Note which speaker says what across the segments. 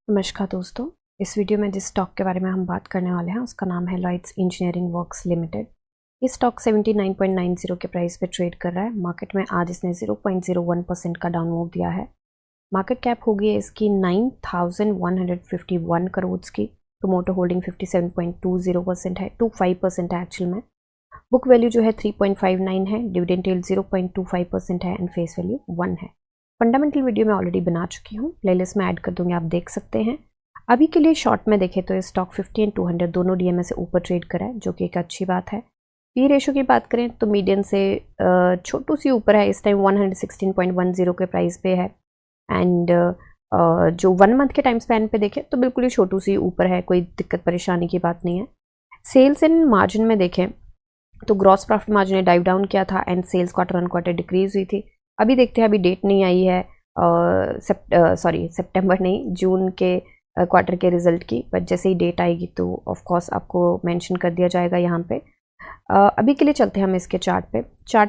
Speaker 1: नमस्कार दोस्तों। इस वीडियो में जिस स्टॉक के बारे में हम बात करने वाले हैं उसका नाम है लॉयड्स इंजीनियरिंग वर्क्स लिमिटेड। इस स्टॉक 79.90 के प्राइस पे ट्रेड कर रहा है। मार्केट में आज इसने 0.01% का डाउन मूव दिया है। मार्केट कैप हो गई है इसकी 9,151 करोड़ की। प्रोमोटर होल्डिंग 57.20% है, 25% है एक्चुअल में। बुक वैल्यू जो है 3.59 है, डिविडेंड यील्ड 0.25% है एंड फेस वैल्यू 1 है। फंडामेंटल वीडियो मैं ऑलरेडी बना चुकी हूँ, प्लेलिस्ट में ऐड कर दूंगी, आप देख सकते हैं। अभी के लिए शॉर्ट में देखें तो ये स्टॉक 50 एंड 200 दोनों डीएमए से ऊपर ट्रेड करा है, जो कि एक अच्छी बात है। पी रेशो की बात करें तो मीडियन से छोटू सी ऊपर है, इस टाइम 116.10 के प्राइस पे है। एंड जो 1 मंथ के टाइम स्पैन पे देखें तो बिल्कुल ही छोटू सी ऊपर है, कोई दिक्कत परेशानी की बात नहीं है। सेल्स एंड मार्जिन में देखें तो ग्रॉस प्रॉफिट मार्जिन ने डाइव डाउन किया था and sales quarter on quarter decrease हुई थी। अभी देखते हैं, अभी डेट नहीं आई है सितंबर नहीं, जून के क्वार्टर के रिजल्ट की, बट जैसे ही डेट आएगी तो ऑफ कोर्स आपको मेंशन कर दिया जाएगा यहाँ पे। अभी के लिए चलते हैं हम इसके चार्ट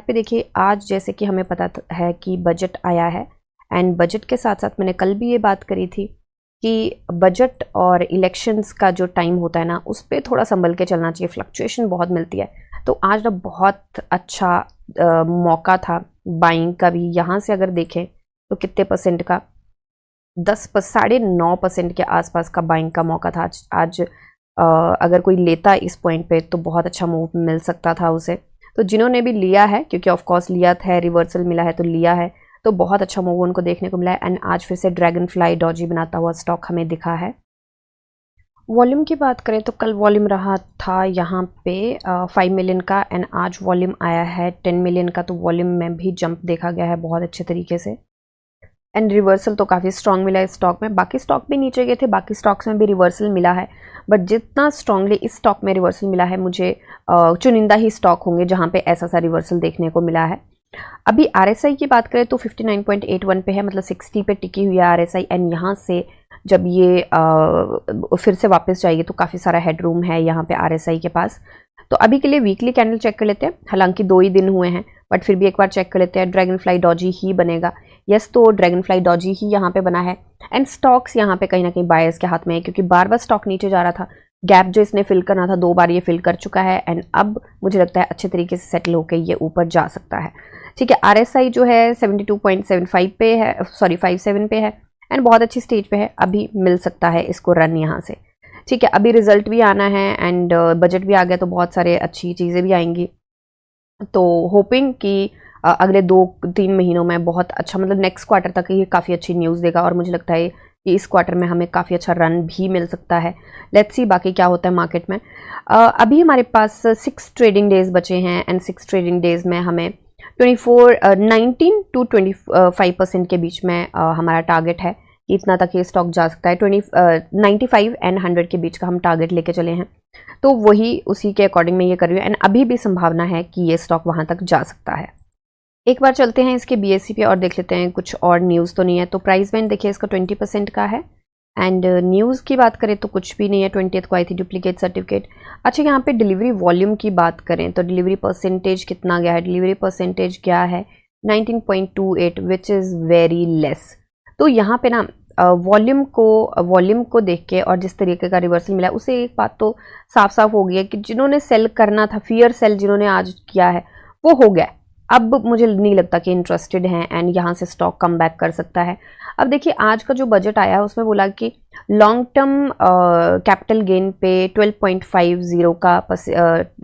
Speaker 1: पे देखिए, आज जैसे कि हमें पता है कि बजट आया है एंड बजट के साथ साथ मैंने कल भी ये बात करी थी कि बजट और इलेक्शंस का जो टाइम होता है ना, उस पर थोड़ा संभल के चलना चाहिए, फ्लक्चुएशन बहुत मिलती है। तो आज ना बहुत अच्छा मौका था बाइंग का भी। यहाँ से अगर देखें तो कितने परसेंट का, 9.5% के आसपास का बाइंग का मौका था आज। अगर कोई लेता इस पॉइंट पे तो बहुत अच्छा मूव मिल सकता था उसे। तो जिन्होंने भी लिया है, क्योंकि ऑफ कोर्स लिया था, रिवर्सल मिला है तो लिया है, तो बहुत अच्छा मूव उनको देखने को मिला है। एंड आज फिर से ड्रैगन फ्लाई डॉजी बनाता हुआ स्टॉक हमें दिखा है। वॉल्यूम की बात करें तो कल वॉल्यूम रहा था यहाँ पे 5 मिलियन का एंड आज वॉल्यूम आया है 10 मिलियन का। तो वॉल्यूम में भी जंप देखा गया है बहुत अच्छे तरीके से एंड रिवर्सल तो काफ़ी स्ट्रांग मिला है स्टॉक में। बाकी स्टॉक भी नीचे गए थे, बाकी स्टॉक्स में भी रिवर्सल मिला है, बट जितना स्ट्रांगली इस स्टॉक में रिवर्सल मिला है, मुझे चुनिंदा ही स्टॉक होंगे जहाँ पे ऐसा सा रिवर्सल देखने को मिला है। अभी आरएसआई की बात करें तो 59.81 पे है, मतलब 60 पे टिकी हुई है आरएसआई। एंड यहाँ से जब ये फिर से वापस जाएगी तो काफ़ी सारा हेडरूम है यहाँ पे आरएसआई के पास। तो अभी के लिए वीकली कैंडल चेक कर लेते हैं, हालांकि 2 ही दिन हुए हैं, बट फिर भी एक बार चेक कर लेते हैं। ड्रैगन फ्लाई डॉजी ही बनेगा, यस, तो ड्रैगन फ्लाई डॉजी ही यहाँ पे बना है। एंड स्टॉक्स यहाँ पे कहीं ना कहीं बायर्स के हाथ में है, क्योंकि बार बार स्टॉक नीचे जा रहा था। गैप जो इसने फिल करना था 2 बार ये फिल कर चुका है एंड अब मुझे लगता है अच्छे तरीके से सेटल होकर ये ऊपर जा सकता है। ठीक है, आरएसआई जो है 72.75 पे है, सॉरी 57 पे है एंड बहुत अच्छी स्टेज पे है, अभी मिल सकता है इसको रन यहाँ से। ठीक है, अभी रिजल्ट भी आना है एंड बजट भी आ गया तो बहुत सारे अच्छी चीज़ें भी आएंगी। तो होपिंग कि अगले 2-3 महीनों में बहुत अच्छा, मतलब नेक्स्ट क्वार्टर तक ये काफ़ी अच्छी न्यूज़ देगा और मुझे लगता है कि इस क्वार्टर में हमें काफ़ी अच्छा रन भी मिल सकता है। लेट्स सी बाकी क्या होता है मार्केट में। अभी हमारे पास 6 ट्रेडिंग डेज बचे हैं एंड 6 ट्रेडिंग डेज में हमें 19 to 25% के बीच में हमारा टारगेट है कि इतना तक ये स्टॉक जा सकता है। 95 एंड 100 के बीच का हम टारगेट लेके चले हैं, तो वही उसी के अकॉर्डिंग में ये कर रही हूँ एंड अभी भी संभावना है कि ये स्टॉक वहाँ तक जा सकता है। एक बार चलते हैं इसके बीएससी पे और देख लेते हैं कुछ और न्यूज़ तो नहीं है। तो प्राइस बैंड देखिए इसका 20% का है एंड न्यूज़ की बात करें तो कुछ भी नहीं है। 20th को आई थी डुप्लीकेट सर्टिफिकेट। अच्छा, यहाँ पे डिलीवरी वॉल्यूम की बात करें तो डिलीवरी परसेंटेज कितना गया है, डिलीवरी परसेंटेज क्या है 19.28, विच इज़ वेरी लेस। तो यहाँ पे ना वॉल्यूम को देख के और जिस तरीके का रिवर्सल मिला है, उससे एक बात तो साफ साफ हो गई है कि जिन्होंने सेल करना था, फियर सेल जिन्होंने आज किया है वो हो गया। अब मुझे नहीं लगता कि इंटरेस्टेड हैं एंड यहाँ से स्टॉक कम बैक कर सकता है। अब देखिए आज का जो बजट आया है उसमें बोला कि लॉन्ग टर्म कैपिटल गेन पे 12.50 का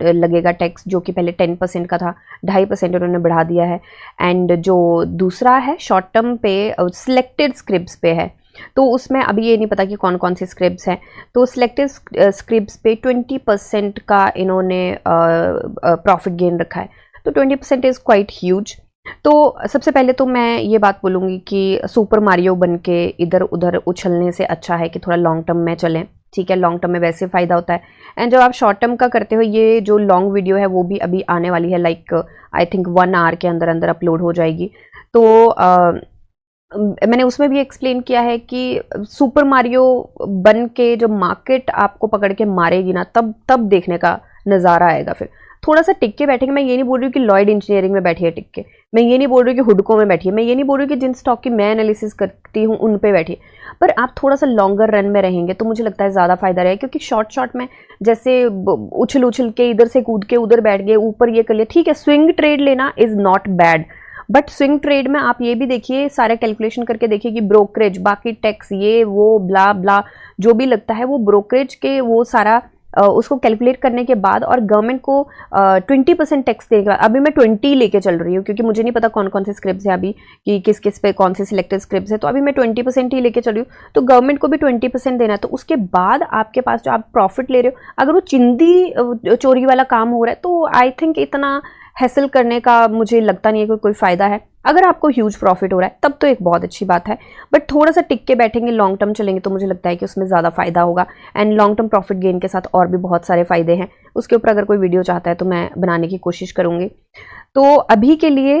Speaker 1: लगेगा टैक्स, जो कि पहले 10% का था, 2.5% उन्होंने बढ़ा दिया है। एंड जो दूसरा है शॉर्ट टर्म पे सिलेक्टेड स्क्रिप्ट्स पे है, तो उसमें अभी ये नहीं पता कि कौन कौन से स्क्रिप्ट्स हैं। तो सिलेक्टेड स्क्रिप्ट्स पे 20% का इन्होंने प्रॉफिट गेन रखा है, तो 20% इज़ क्वाइट ह्यूज। तो सबसे पहले तो मैं ये बात बोलूँगी कि सुपर मारियो बन के इधर उधर उछलने से अच्छा है कि थोड़ा लॉन्ग टर्म में चलें। ठीक है, लॉन्ग टर्म में वैसे फ़ायदा होता है एंड जब आप शॉर्ट टर्म का करते हो, ये जो लॉन्ग वीडियो है वो भी अभी आने वाली है, लाइक आई थिंक 1 आवर के अंदर अंदर अपलोड हो जाएगी। तो मैंने उसमें भी एक्सप्लेन किया है कि सुपर मारियो बन के जब मार्केट आपको पकड़ के मारेगी ना, तब देखने का नज़ारा आएगा। फिर थोड़ा सा टिक के बैठेंगे। मैं ये नहीं बोल रही हूँ कि लॉयड इंजीनियरिंग में बैठी है टिक के, मैं ये नहीं बोल रही हूँ कि हुडको में बैठी है, मैं ये नहीं बोल रही हूँ कि जिन स्टॉक की मैं एनालिसिस करती हूँ उन पे बैठी है, पर आप थोड़ा सा लॉन्गर रन में रहेंगे तो मुझे लगता है ज़्यादा फायदा रहेगा। क्योंकि शॉर्ट में जैसे उछल उछल के इधर से कूद के उधर बैठ गए, ऊपर ये कर लिया, ठीक है, स्विंग ट्रेड लेना is not bad, but swing trade में आप ये भी देखिए, सारे कैलकुलेशन करके देखिए कि ब्रोकरेज, बाकी टैक्स, ये वो ब्ला ब्ला जो भी लगता है वो ब्रोकरेज के वो सारा उसको कैलकुलेट करने के बाद और गवर्नमेंट को 20% टैक्स देने के बाद, अभी मैं 20 लेके चल रही हूँ क्योंकि मुझे नहीं पता कौन कौन से स्क्रिप्ट्स हैं अभी कि किस किस पे कौन से सिलेक्टेड स्क्रिप्ट्स है, तो अभी मैं 20% ही लेके चल रही हूँ, तो गवर्नमेंट को भी 20% देना है। तो उसके बाद आपके पास जो आप प्रॉफिट ले रहे हो, अगर वो चिंदी चोरी वाला काम हो रहा है तो आई थिंक इतना हैसल करने का मुझे लगता नहीं है कोई फ़ायदा है। अगर आपको ह्यूज प्रॉफिट हो रहा है तब तो एक बहुत अच्छी बात है, बट थोड़ा सा टिक के बैठेंगे, लॉन्ग टर्म चलेंगे तो मुझे लगता है कि उसमें ज़्यादा फायदा होगा। And long term profit gain के साथ और भी बहुत सारे फायदे हैं, उसके ऊपर अगर कोई वीडियो चाहता है तो मैं बनाने की कोशिश करूँगी। तो अभी के लिए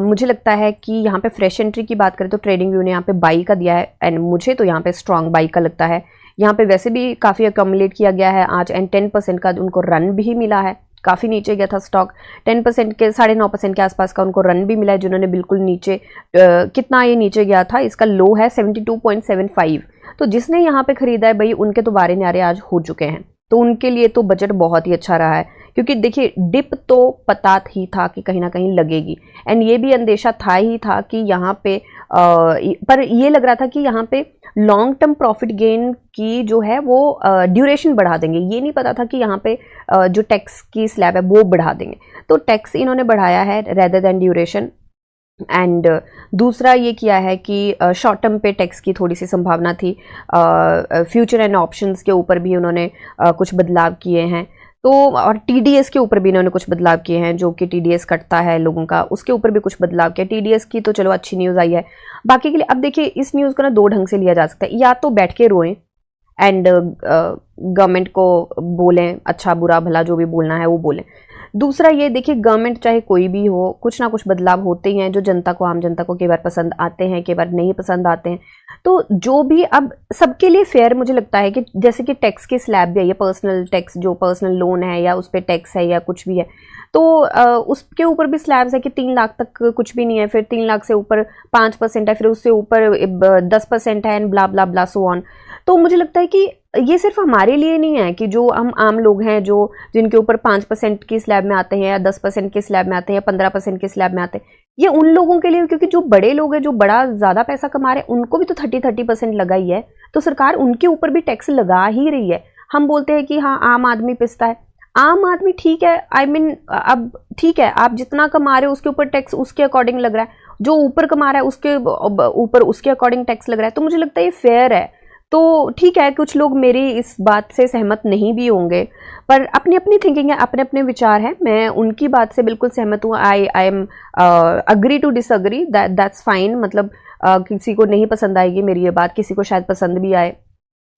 Speaker 1: मुझे लगता है कि यहाँ पे फ्रेश एंट्री की बात करें तो ट्रेडिंग व्यू ने यहाँ पे बाई का दिया है, एंड मुझे तो यहाँ पे स्ट्रॉन्ग बाई का लगता है। यहाँ पे वैसे भी काफ़ी अकोमुलेट किया गया है आज, एंड 10% का उनको रन भी मिला है, काफ़ी नीचे गया था स्टॉक, 10% के 9.5% के आसपास का उनको रन भी मिला है, जिन्होंने बिल्कुल नीचे कितना ये नीचे गया था, इसका लो है 72.75, तो जिसने यहाँ पे खरीदा है भाई उनके तो बारे न्यारे आज हो चुके हैं, तो उनके लिए तो बजट बहुत ही अच्छा रहा है। क्योंकि देखिए डिप तो पता ही था कि कहीं ना कहीं लगेगी, एंड ये भी अंदेशा था ही था कि यहाँ पे पर ये लग रहा था कि यहाँ पे लॉन्ग टर्म प्रॉफिट गेन की जो है वो ड्यूरेशन बढ़ा देंगे, ये नहीं पता था कि यहाँ पे जो टैक्स की स्लैब है वो बढ़ा देंगे, तो टैक्स इन्होंने बढ़ाया है रेदर देन ड्यूरेशन। एंड दूसरा ये किया है कि शॉर्ट टर्म पे टैक्स की थोड़ी सी संभावना थी, फ्यूचर एंड ऑप्शंस के ऊपर भी उन्होंने कुछ बदलाव किए हैं, तो और टीडीएस के ऊपर भी इन्होंने कुछ बदलाव किए हैं, जो कि टीडीएस कटता है लोगों का, उसके ऊपर भी कुछ बदलाव किया। टीडीएस की तो चलो अच्छी न्यूज़ आई है, बाकी के लिए अब देखिए इस न्यूज़ को ना दो ढंग से लिया जा सकता है, या तो बैठ के रोएं एंड गवर्नमेंट को बोलें, अच्छा बुरा भला जो भी बोलना है वो बोलें। दूसरा ये देखिए, गवर्नमेंट चाहे कोई भी हो, कुछ ना कुछ बदलाव होते ही हैं जो जनता को, आम जनता को कई बार पसंद आते हैं, कई बार नहीं पसंद आते हैं, तो जो भी अब सबके लिए फेयर मुझे लगता है कि जैसे कि टैक्स की स्लैब भी है, ये पर्सनल टैक्स जो पर्सनल लोन है या उस पर टैक्स है या कुछ भी है, तो उसके ऊपर भी स्लैब्स है कि 3 लाख तक कुछ भी नहीं है, फिर 3 लाख से ऊपर 5% है, फिर उससे ऊपर 10% है, and blah blah blah so on. तो मुझे लगता है कि ये सिर्फ हमारे लिए नहीं है कि जो हम आम लोग हैं, जो जिनके ऊपर 5% की स्लैब में आते हैं या 10% की स्लैब में आते हैं या 15% की स्लैब में आते हैं, ये उन लोगों के लिए, क्योंकि जो बड़े लोग हैं जो बड़ा ज़्यादा पैसा कमा रहे हैं उनको भी तो 30% लगा ही है, तो सरकार उनके ऊपर भी टैक्स लगा ही रही है। हम बोलते हैं कि हाँ आम आदमी पिसता है, आम आदमी ठीक है, आई मीन अब ठीक है, आप जितना कमा रहे हो उसके ऊपर टैक्स उसके अकॉर्डिंग लग रहा है, जो ऊपर कमा रहा है उसके ऊपर उसके अकॉर्डिंग टैक्स लग रहा है, तो मुझे लगता है ये फेयर है। तो ठीक है, कुछ लोग मेरी इस बात से सहमत नहीं भी होंगे, पर अपनी अपनी थिंकिंग है, अपने अपने विचार हैं, मैं उनकी बात से बिल्कुल सहमत हूँ। I am agree to disagree, that's fine, मतलब किसी को नहीं पसंद आएगी मेरी ये बात, किसी को शायद पसंद भी आए।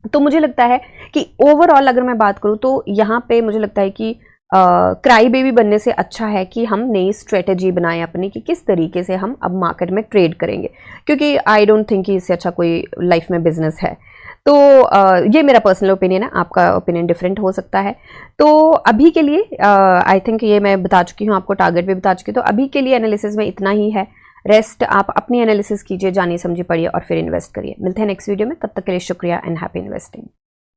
Speaker 1: तो मुझे लगता है कि ओवरऑल अगर मैं बात करूँ तो यहाँ पे मुझे लगता है कि क्राई बेबी बनने से अच्छा है कि हम नई स्ट्रेटेजी बनाएं अपनी, कि किस तरीके से हम अब मार्केट में ट्रेड करेंगे, क्योंकि आई डोंट थिंक कि इससे अच्छा कोई लाइफ में बिजनेस है। तो ये मेरा पर्सनल ओपिनियन है, आपका ओपिनियन डिफरेंट हो सकता है। तो अभी के लिए आई थिंक ये मैं बता चुकी हूँ, आपको टारगेट भी बता चुकी हूँ, तो अभी के लिए एनालिसिस में इतना ही है, रेस्ट आप अपनी एनालिसिस कीजिए, जानिए समझिए पढ़िए और फिर इन्वेस्ट करिए। मिलते हैं नेक्स्ट वीडियो में, तब तक के लिए शुक्रिया एंड हैप्पी इन्वेस्टिंग।